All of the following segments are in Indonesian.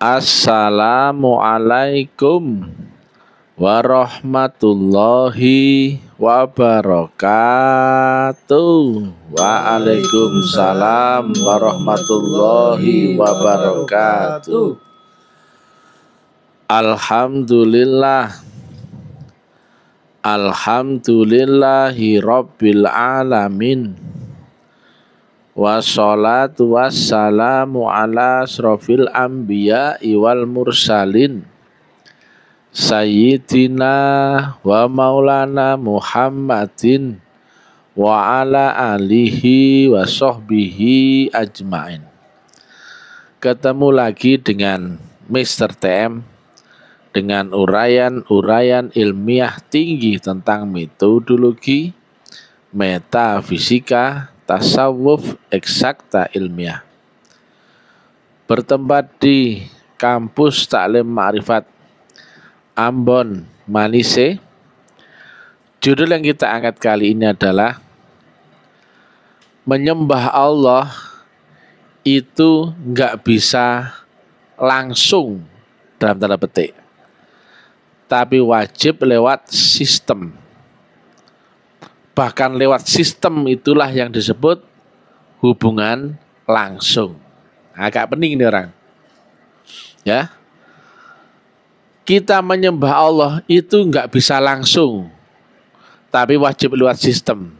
Assalamualaikum warahmatullahi wabarakatuh. Waalaikumsalam warahmatullahi wabarakatuh. Alhamdulillah. Alhamdulillahi rabbil alamin. Wassalatu wassalamu ala asrofil anbiya wal mursalin Sayyidina wa maulana Muhammadin wa ala alihi wa sahbihi ajmain. Ketemu lagi dengan Mr. TM dengan uraian ilmiah tinggi tentang metodologi, metafisika, tasawuf, eksakta ilmiah. Bertempat di kampus Taklim Ma'rifat Ambon, Manise. Judul yang kita angkat kali ini adalah menyembah Allah itu nggak bisa langsung dalam tanda petik, tapi wajib lewat sistem. Bahkan lewat sistem itulah yang disebut hubungan langsung. Agak pening nih orang. Ya. Kita menyembah Allah itu nggak bisa langsung, tapi wajib lewat sistem.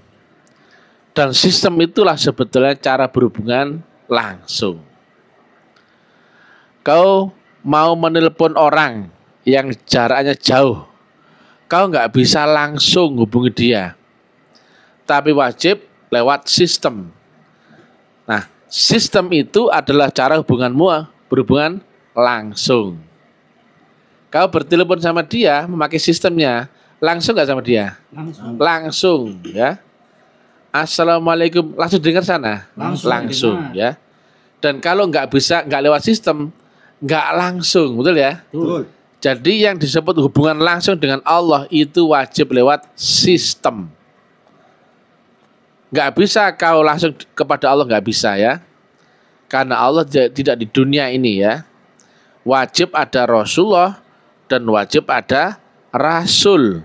Dan sistem itulah sebetulnya cara berhubungan langsung. Kau mau menelpon orang yang jaraknya jauh, kau nggak bisa langsung hubungi dia, tapi wajib lewat sistem. Nah, sistem itu adalah cara hubunganmu berhubungan langsung. Kau bertelepon sama dia memakai sistemnya, langsung nggak sama dia? Langsung, ya. Assalamualaikum, langsung dengar sana, langsung ya. Dan kalau nggak bisa, nggak lewat sistem, nggak langsung, betul ya? Betul. Jadi yang disebut hubungan langsung dengan Allah itu wajib lewat sistem. Nggak bisa kau langsung kepada Allah, nggak bisa ya. Karena Allah tidak di dunia ini ya. Wajib ada Rasulullah dan wajib ada Rasul.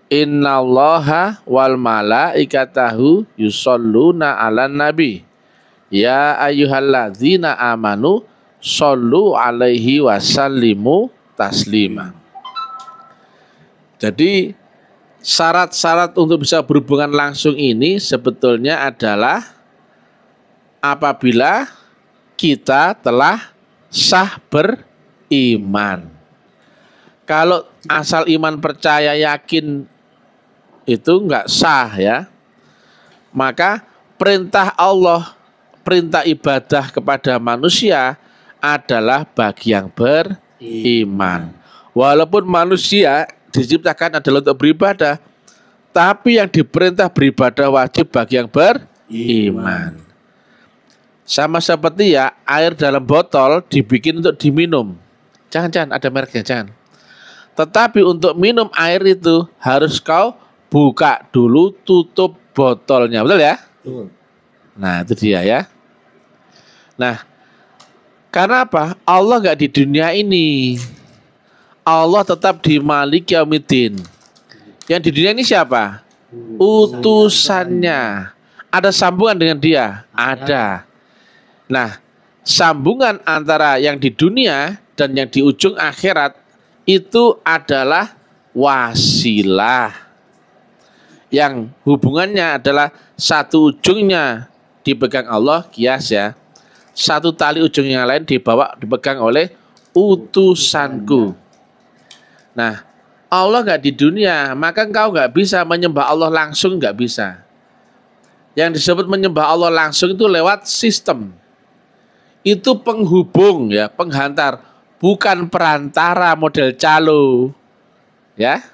Innallaha wal malaikatahu yusholluna 'alan nabi. Ya ayyuhalladzina amanu shollu alaihi wasallimu taslima. Jadi syarat-syarat untuk bisa berhubungan langsung ini sebetulnya adalah apabila kita telah sah beriman. Kalau asal iman percaya yakin itu enggak sah ya. Maka perintah Allah, perintah ibadah kepada manusia adalah bagi yang beriman. Walaupun manusia diciptakan adalah untuk beribadah, tapi yang diperintah beribadah wajib bagi yang beriman. Sama seperti ya, air dalam botol dibikin untuk diminum. Jangan ada mereknya, jangan. Tetapi untuk minum air itu harus kau buka dulu, tutup botolnya, betul ya? Betul. Nah itu dia ya. Nah, karena apa? Allah nggak di dunia ini. Allah tetap di Malik Yaumiddin. Yang di dunia ini siapa? Utusannya. Ada sambungan dengan dia? Ada. Nah, sambungan antara yang di dunia dan yang di ujung akhirat itu adalah wasilah. Yang hubungannya adalah satu ujungnya dipegang Allah, kias ya. Satu tali ujung yang lain dipegang oleh utusanku. Nah, Allah nggak di dunia, maka engkau nggak bisa menyembah Allah langsung, nggak bisa. Yang disebut menyembah Allah langsung itu lewat sistem. Itu penghubung ya, penghantar, bukan perantara model calo. Ya.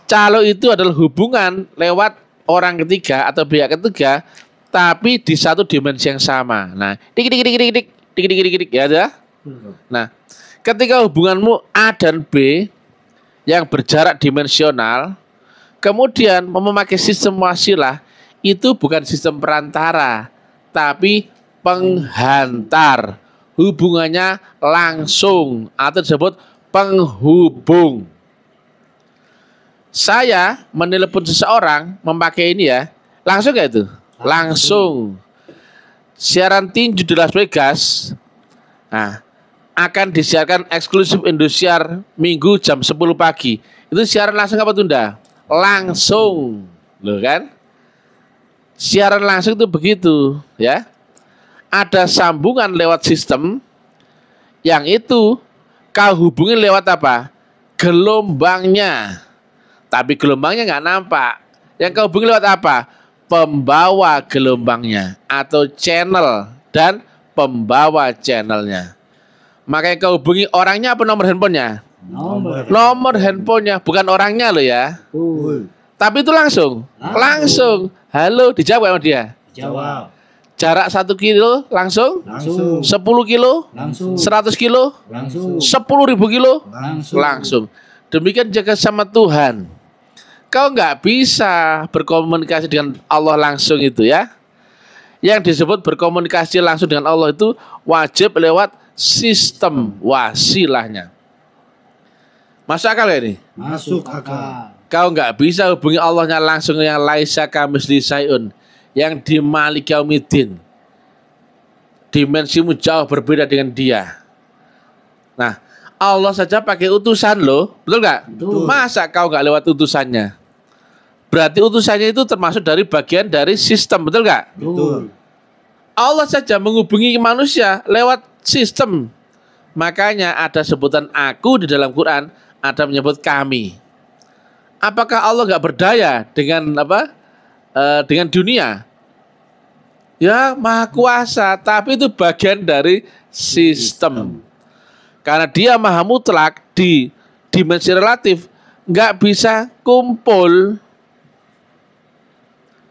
Calo itu adalah hubungan lewat orang ketiga atau pihak ketiga, tapi di satu dimensi yang sama. Nah, dik ya. Nah, ketika hubunganmu A dan B yang berjarak dimensional, kemudian memakai sistem wasilah, itu bukan sistem perantara, tapi penghantar, hubungannya langsung atau disebut penghubung. Saya menelepon seseorang memakai ini ya, langsung gak itu? Langsung. Siaran tinju di Las Vegas, nah, akan disiarkan eksklusif Indosiar Minggu jam 10 pagi. Itu siaran langsung apa tunda? Langsung. Loh kan? Siaran langsung itu begitu, ya. Ada sambungan lewat sistem yang itu kau hubungi lewat apa? Gelombangnya. Tapi gelombangnya nggak nampak. Yang kau hubungi lewat apa? Pembawa gelombangnya atau channel dan pembawa channelnya. Makanya kau hubungi orangnya apa nomor handphonenya? Nomor handphonenya, bukan orangnya loh ya. Tapi itu langsung. Halo, dijawab sama dia. Jawab. Jarak 1 kilo langsung. 10 kilo Langsung. 100 kilo Langsung. 10.000 kilo Langsung. langsung. Demikian jaga sama Tuhan. Kau nggak bisa berkomunikasi dengan Allah langsung itu ya. Yang disebut berkomunikasi langsung dengan Allah itu wajib lewat sistem wasilahnya. Masuk akal ya ini? Masuk akal. Kau nggak bisa hubungi Allahnya langsung yang laisa kamitslihi syai'un, yang di Malik Yaumiddin. Dimensimu jauh berbeda dengan dia. Nah, Allah saja pakai utusan loh, betul nggak? Betul. Masa kau nggak lewat utusannya? Berarti utusannya itu termasuk dari bagian dari sistem, betul nggak? Betul. Allah saja menghubungi manusia lewat sistem. Makanya ada sebutan aku di dalam Quran, ada menyebut kami. Apakah Allah nggak berdaya dengan apa? Dengan dunia? Ya, maha kuasa, tapi itu bagian dari sistem. Karena dia maha mutlak di dimensi relatif, nggak bisa kumpul.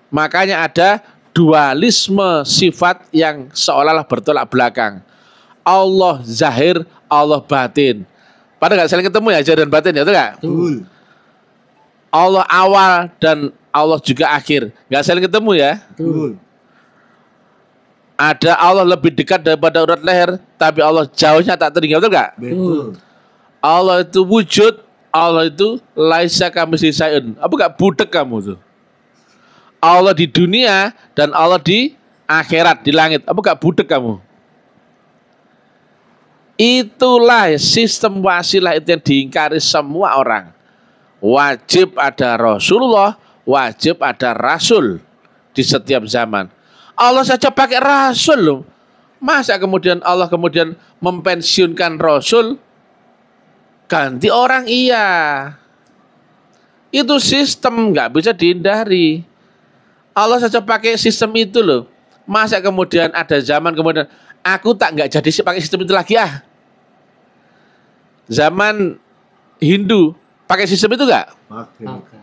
Makanya ada dualisme sifat yang seolah-olah bertolak belakang. Allah zahir, Allah batin. Padahal nggak saling ketemu ya, zahir dan batin ya, betul nggak? Betul. Allah awal dan Allah juga akhir, nggak saling ketemu ya. Betul. Ada Allah lebih dekat daripada urat leher, tapi Allah jauhnya tak terhingga, betul nggak? Betul. Allah itu wujud, Allah itu laisa kamitslihi syai'un. Apa gak budek kamu tuh? Allah di dunia dan Allah di akhirat, di langit. Apa gak budek kamu? Itulah sistem wasilah itu yang diingkari semua orang. Wajib ada Rasulullah, wajib ada Rasul di setiap zaman. Allah saja pakai Rasul loh. Masa kemudian Allah kemudian mempensiunkan Rasul, ganti orang? Iya. Itu sistem, nggak bisa dihindari. Allah saja pakai sistem itu loh. Masa kemudian ada zaman kemudian aku nggak jadi pakai sistem itu lagi ah. Zaman Hindu pakai sistem itu nggak?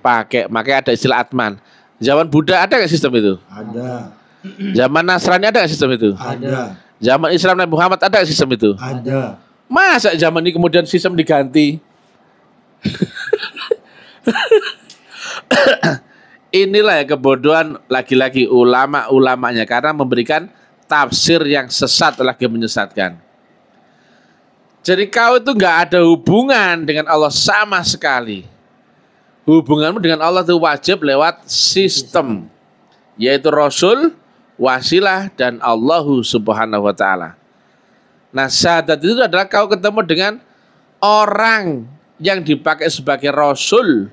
Pakai, makanya ada istilah Atman. Zaman Buddha ada nggak sistem itu? Ada. Zaman Nasrani ada nggak sistem itu? Ada. Zaman Islam Nabi Muhammad ada nggak sistem itu? Ada. Masa zaman ini kemudian sistem diganti? Inilah ya kebodohan lagi-lagi ulama-ulamanya, karena memberikan tafsir yang sesat lagi menyesatkan. Jadi kau itu nggak ada hubungan dengan Allah sama sekali. Hubunganmu dengan Allah itu wajib lewat sistem, yaitu Rasul, wasilah, dan Allahu Subhanahu wa Ta'ala. Nah, syahadat itu adalah kau ketemu dengan orang yang dipakai sebagai Rasul,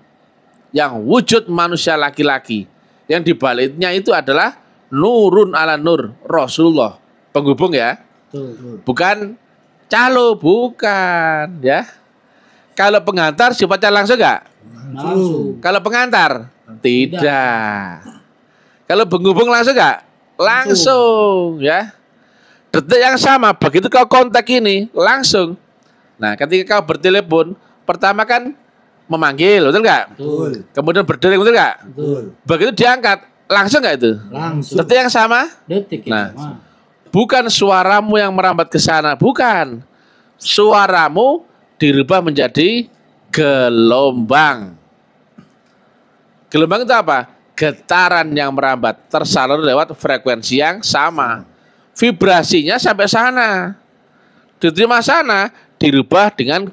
yang wujud manusia laki-laki, yang dibaliknya itu adalah nurun ala nur, Rasulullah, penghubung ya, bukan calo, bukan ya. Kalau pengantar sifatnya langsung nggak? Langsung. Kalau pengantar tidak. Kalau penghubung langsung nggak? Langsung ya. Detik yang sama begitu kau kontak ini langsung. Nah, ketika kau bertelepon, pertama kan memanggil, betul nggak? Betul. Kemudian berdering, betul nggak? Betul. Begitu diangkat, langsung nggak itu? Langsung. Detik yang sama? Detik yang Nah, sama. bukan suaramu yang merambat ke sana, bukan. Suaramu dirubah menjadi gelombang. Gelombang itu apa? Getaran yang merambat, tersalur lewat frekuensi yang sama. Vibrasinya sampai sana. Diterima sana, dirubah dengan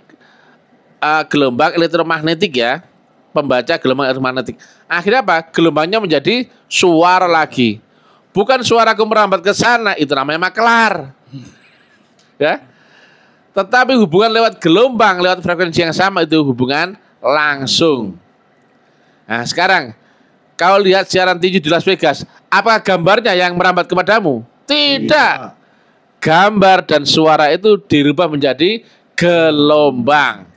gelombang elektromagnetik ya. Pembaca gelombang elektromagnetik. Akhirnya apa? Gelombangnya menjadi suara lagi. Bukan suaraku merambat ke sana, itu namanya maklar. Ya. Tetapi hubungan lewat gelombang, lewat frekuensi yang sama itu hubungan langsung. Nah, sekarang kau lihat siaran TV di Las Vegas, apakah gambarnya yang merambat kepadamu? Tidak. Gambar dan suara itu dirubah menjadi gelombang.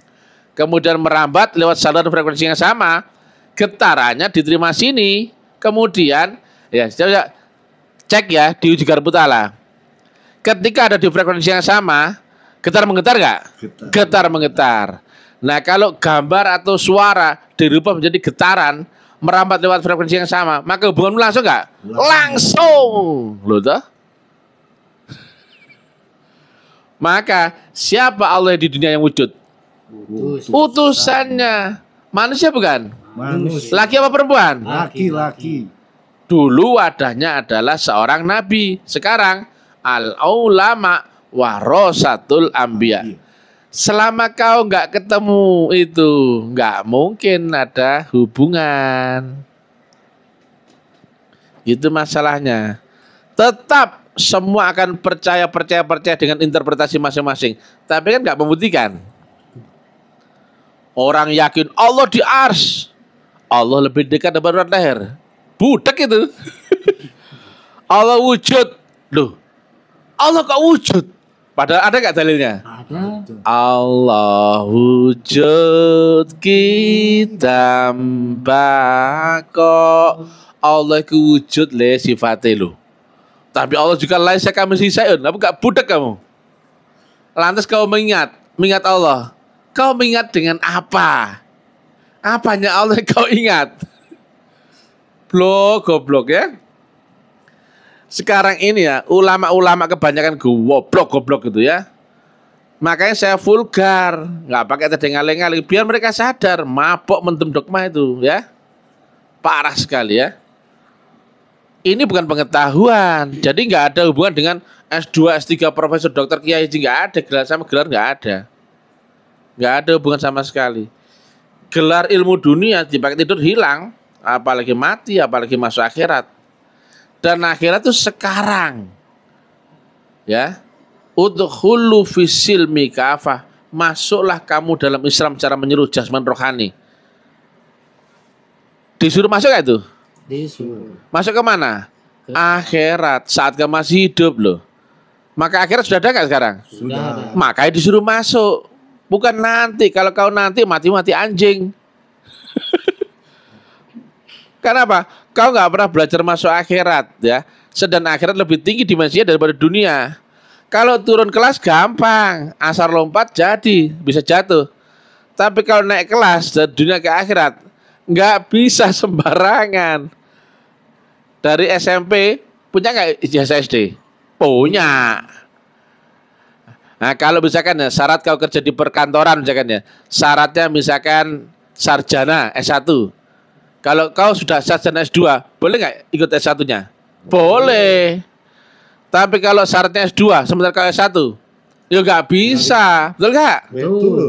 Kemudian merambat lewat saluran frekuensi yang sama, getarannya diterima sini. Kemudian ya, cek ya di uji Garputala. Ketika ada di frekuensi yang sama, getar menggetar nggak? Getar menggetar. Nah, kalau gambar atau suara dirubah menjadi getaran, merambat lewat frekuensi yang sama, maka hubunganmu langsung nggak? Langsung. Loh toh? Maka siapa Allah di dunia yang wujud? Utusannya. Manusia bukan? Manusia. Laki apa perempuan? Laki-laki. Dulu wadahnya adalah seorang nabi. Sekarang al-ulama warasatul anbiya. Selama kau nggak ketemu itu, nggak mungkin ada hubungan. Itu masalahnya. Tetap semua akan percaya dengan interpretasi masing-masing. Tapi kan nggak membuktikan. Orang yakin Allah di ars, Allah lebih dekat daripada leher. Budak itu. Allah wujud. Loh, Allah kok wujud? Padahal ada nggak dalilnya? Ada. Allah wujud kita mbako. Allah ku wujud le sifatnya lo. Tapi Allah juga lain saya kami sisaun. Apa gak budak kamu? Lantas kau mengingat Allah. Kau mengingat dengan apa? Apanya Allah yang kau ingat? Goblok ya. Sekarang ini ya, ulama-ulama kebanyakan goblok gitu ya. Makanya saya vulgar, nggak pakai terdengar-lengar, biar mereka sadar mabok mentem dogma itu ya. Parah sekali ya. Ini bukan pengetahuan, jadi nggak ada hubungan dengan S2, S3, Profesor, Dokter, Kiai, nggak ada gelar sama gelar nggak ada hubungan sama sekali. Gelar ilmu dunia dipakai tidur hilang, apalagi mati, apalagi masuk akhirat. Dan akhirat itu sekarang, ya. Udkhulu fisilmi kafah, masuklah kamu dalam Islam secara menyeluruh jasmani rohani. Disuruh masuk gak itu? Disuruh. Masuk ke mana? Akhirat, saat kamu masih hidup loh. Maka akhirat sudah ada gak sekarang? Sudah. Makanya disuruh masuk. Bukan nanti, kalau kau nanti mati-mati anjing. Kenapa? Kau nggak pernah belajar masuk akhirat ya. Sedang akhirat lebih tinggi dimensinya daripada dunia. Kalau turun kelas gampang, asal lompat jadi, bisa jatuh. Tapi kalau naik kelas dari dunia ke akhirat, nggak bisa sembarangan. Dari SMP punya nggak ijazah SD? Punya. Nah, kalau misalkan ya syarat kau kerja di perkantoran misalkan ya, syaratnya misalkan sarjana S1. Kalau kau sudah sarjana S2, boleh nggak ikut S1-nya? Boleh. Tapi kalau syaratnya S2 sementara kau S1, ya nggak bisa. Betul nggak? Betul.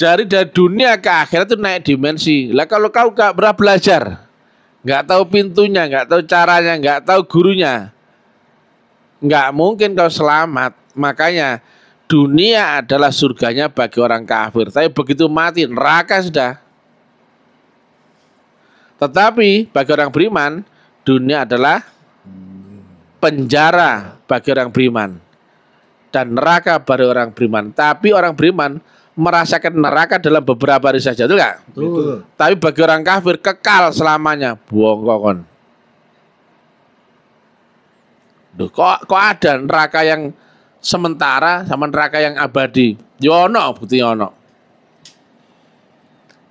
Jadi dari dunia ke akhirat itu naik dimensi. Lah kalau kau nggak pernah belajar, nggak tahu pintunya, nggak tahu caranya, nggak tahu gurunya, nggak mungkin kau selamat. Makanya dunia adalah surganya bagi orang kafir. Tapi begitu mati neraka sudah. Tetapi bagi orang beriman, dunia adalah penjara bagi orang beriman dan neraka bagi orang beriman. Tapi orang beriman merasakan neraka dalam beberapa hari saja, betul nggak? Betul. Tapi bagi orang kafir kekal selamanya. Buang. Duh, kok ada neraka yang sementara sama neraka yang abadi? Yono, bukti yono.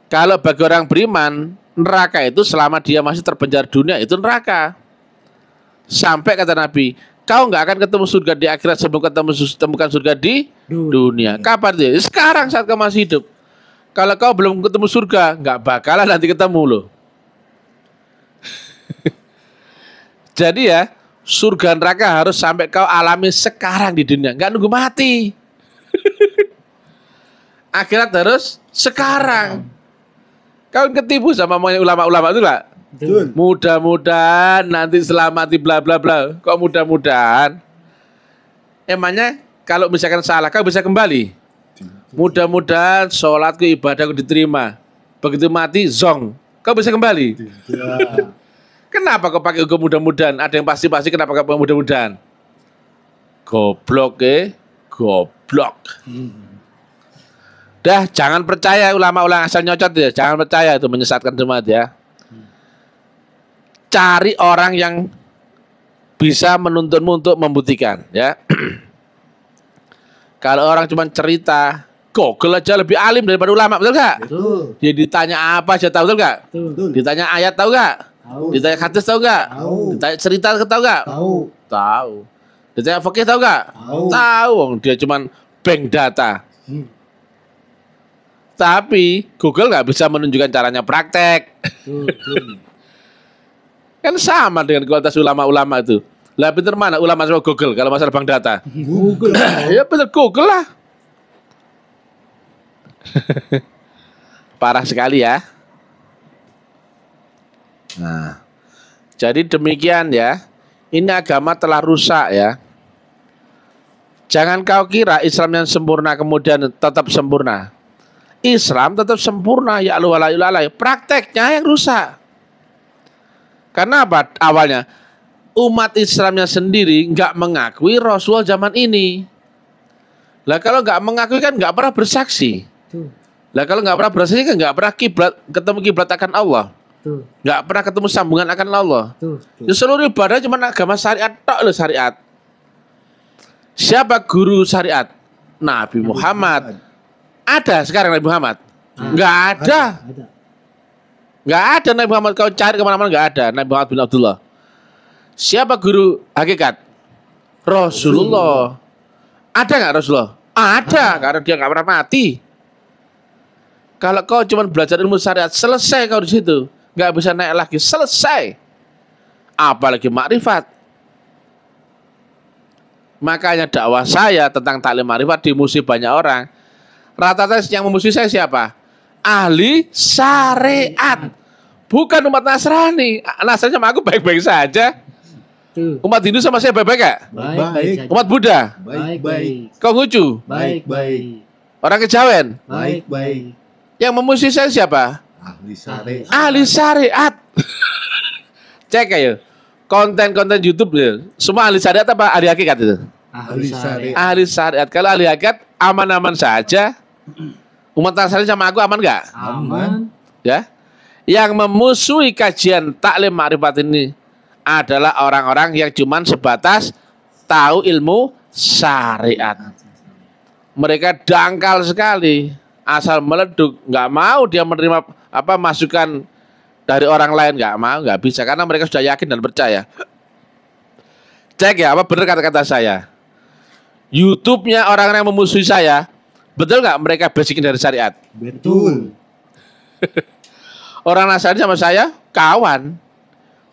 Kalau bagi orang beriman, neraka itu selama dia masih terpenjara dunia itu neraka. Sampai kata Nabi, kau nggak akan ketemu surga di akhirat sebelum temukan surga di dunia. Kapan dia? Sekarang saat kau masih hidup. Kalau kau belum ketemu surga, nggak bakalan nanti ketemu loh. Jadi ya, surga neraka harus sampai kau alami sekarang di dunia, nggak nunggu mati. Akhirat harus sekarang. Kau ketipu sama ulama-ulama itu lah. Betul. Mudah-mudahan nanti selamati bla bla bla. Kok mudah-mudahan? Emangnya kalau misalkan salah kau bisa kembali? Mudah-mudahan sholatku ibadahku diterima. Begitu mati zong, kau bisa kembali? Ya. Kenapa kau pakai hukum mudah-mudahan? Ada yang pasti-pasti kenapa kau pakai mudah-mudahan? Goblok goblok. Dah jangan percaya ulama-ulama asal nyocot ya. Jangan percaya itu menyesatkan jemaat ya. Cari orang yang bisa menuntunmu untuk membuktikan ya. Kalau orang cuma cerita, Google aja lebih alim daripada ulama, betul gak? Betul. Dia ditanya apa aja tahu, betul gak? Betul. Ditanya ayat tahu gak? Tahu. Ditanya hadis tahu gak? Tahu. Ditanya cerita tahu gak? Tahu. Tahu. Ditanya fikih tahu gak? Tahu. Tahu. Wong dia cuma bank data. Tapi Google nggak bisa menunjukkan caranya praktek. Betul. Kan sama dengan kualitas ulama-ulama itu. Lah pinter mana ulama sama Google kalau masalah bank data? Google. Ya pinter Google lah. Parah sekali ya. Nah, jadi demikian ya. Ini agama telah rusak ya. Jangan kau kira Islam yang sempurna kemudian tetap sempurna. Islam tetap sempurna ya Allah. Prakteknya yang rusak. Karena apa? Awalnya umat Islamnya sendiri nggak mengakui Rasulullah zaman ini. Lah kalau nggak mengakui kan nggak pernah bersaksi. Betul. Lah kalau nggak pernah bersaksi kan nggak pernah ketemu kiblat akan Allah. Betul. Nggak pernah ketemu sambungan akan Allah. Betul. Ya, seluruh ibadah cuma agama syariat tok loh syariat. Siapa guru syariat? Nabi Muhammad. Ada sekarang Nabi Muhammad? Nggak ada. Ada. Nggak ada Nabi Muhammad. Kau cari kemana-mana nggak ada Nabi Muhammad bin Abdullah. Siapa guru hakikat? Rasulullah. Ada nggak Rasulullah? Ada. Karena dia nggak pernah mati. Kalau kau cuma belajar ilmu syariat, selesai kau di situ. Nggak bisa naik lagi. Selesai. Apalagi makrifat. Makanya dakwah saya tentang taklim makrifat dimusuhi banyak orang. Rata-rata yang memusuhi saya siapa? Ahli syariat. Bukan umat Nasrani. Nasrani sama aku baik-baik saja. Betul. Umat Hindu sama saya baik-baik gak? Baik. Baik. Umat Buddha? Baik. Kau ngucu? Baik. Orang Kejawen? Baik. Yang memusuhi saya siapa? Ahli syariat. Ahli syariat. Cek ayo. Konten-konten YouTube ya. Semua ahli syariat apa ahli hakikat itu? Ahli syariat. Ahli syariat. Kalau ahli hakikat aman-aman saja. Umat Nasrani sama aku aman gak? Aman. Ya. Yang memusuhi kajian taklim makrifat ini adalah orang-orang yang cuman sebatas tahu ilmu syariat. Mereka dangkal sekali, asal meleduk, nggak mau dia menerima apa masukan dari orang lain, nggak mau, nggak bisa karena mereka sudah yakin dan percaya. Cek ya, apa benar kata-kata saya? YouTube-nya orang-orang yang memusuhi saya, betul nggak mereka basicin dari syariat? Betul. Orang Nasrani sama saya kawan.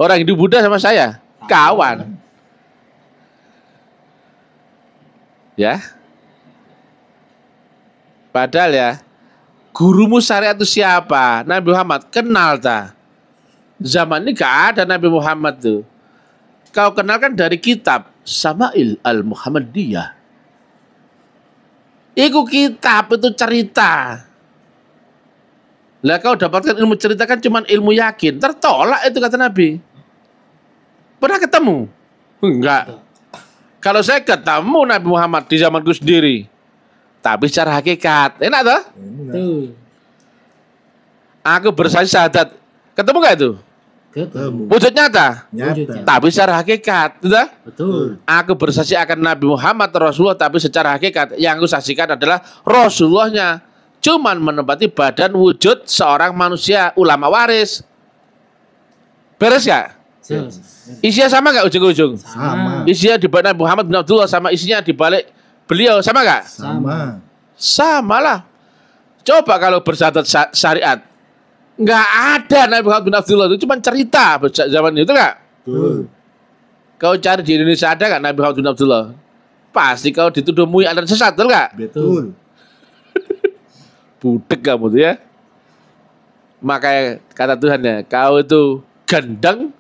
Orang Hindu Buddha sama saya kawan. Ya. Padahal ya, gurumu syariat itu siapa? Nabi Muhammad. Kenal tak? Zaman ini gak ada Nabi Muhammad tuh. Kau kenal kan dari kitab Sama'il Al-Muhammadiyah. Itu kitab, itu cerita. Lah kau dapatkan ilmu cerita kan cuma ilmu yakin. Tertolak itu kata Nabi. Pernah ketemu? Enggak. Kalau saya ketemu Nabi Muhammad di zamanku sendiri. Tapi secara hakikat. Enak toh? Betul. Aku bersaksi syahadat. Ketemu gak itu? Ketemu. Wujud nyata. Nyata. Tapi secara hakikat. Betul? Betul. Aku bersaksi akan Nabi Muhammad Rasulullah. Tapi secara hakikat yang aku saksikan adalah Rasulullahnya. Cuman menempati badan wujud seorang manusia ulama waris. Beres gak? Isinya sama gak ujung-ujung? Sama. Isinya di balik Nabi Muhammad bin Abdullah sama isinya di balik beliau sama gak? Sama. Sama lah. Coba kalau bersyahadat syariat, nggak ada Nabi Muhammad bin Abdullah itu cuma cerita zaman itu gak? Betul. Kau cari di Indonesia ada nggak Nabi Muhammad bin Abdullah? Pasti kau dituduh mu'in dan sesat, betul nggak? Betul. Budek kamu tuh ya. Makanya kata Tuhan ya, kau itu gendeng,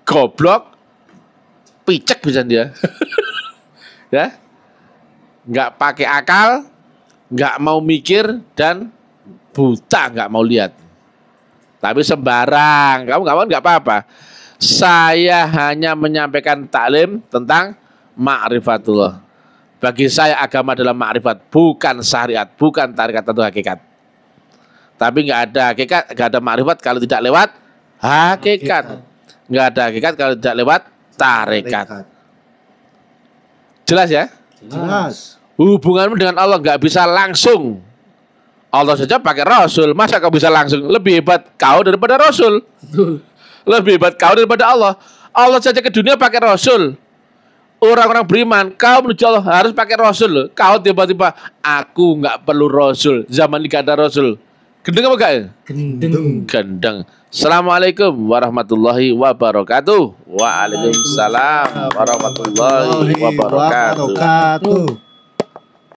goblok, picek bisa dia. Ya, nggak pakai akal, nggak mau mikir dan buta, nggak mau lihat. Tapi sembarang, kamu nggak apa-apa. Saya hanya menyampaikan taklim tentang ma'rifatullah. Bagi saya agama adalah ma'rifat, bukan syariat, bukan tarikat atau hakikat. Tapi nggak ada hakikat, nggak ada ma'rifat kalau tidak lewat hakikat. Nggak ada hakikat kalau tidak lewat tarikat. Jelas ya? Jelas. Hubunganmu dengan Allah nggak bisa langsung. Allah saja pakai Rasul, masa kau bisa langsung? Lebih hebat kau daripada Rasul. Betul. Lebih hebat kau daripada Allah. Allah saja ke dunia pakai Rasul. Orang-orang beriman, kau menuju Allah harus pakai Rasul loh. Kau tiba-tiba, aku nggak perlu Rasul. Zaman ini gak ada Rasul. Gendeng apa gak? Gendeng. Gendeng. Assalamualaikum warahmatullahi wabarakatuh. Waalaikumsalam warahmatullahi wabarakatuh. Wabarakatuh.